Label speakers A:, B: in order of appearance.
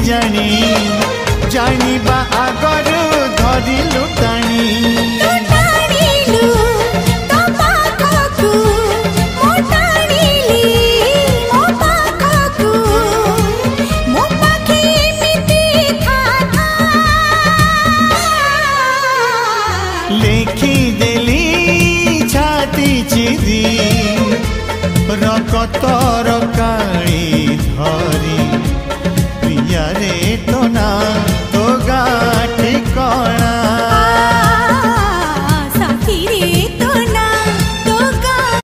A: जानी जानिबा आगरु धरिलु टाणी लेखी देली छाती चिरी रकतर काली धरी प्रिया रे तो ना तो गाठी कणा।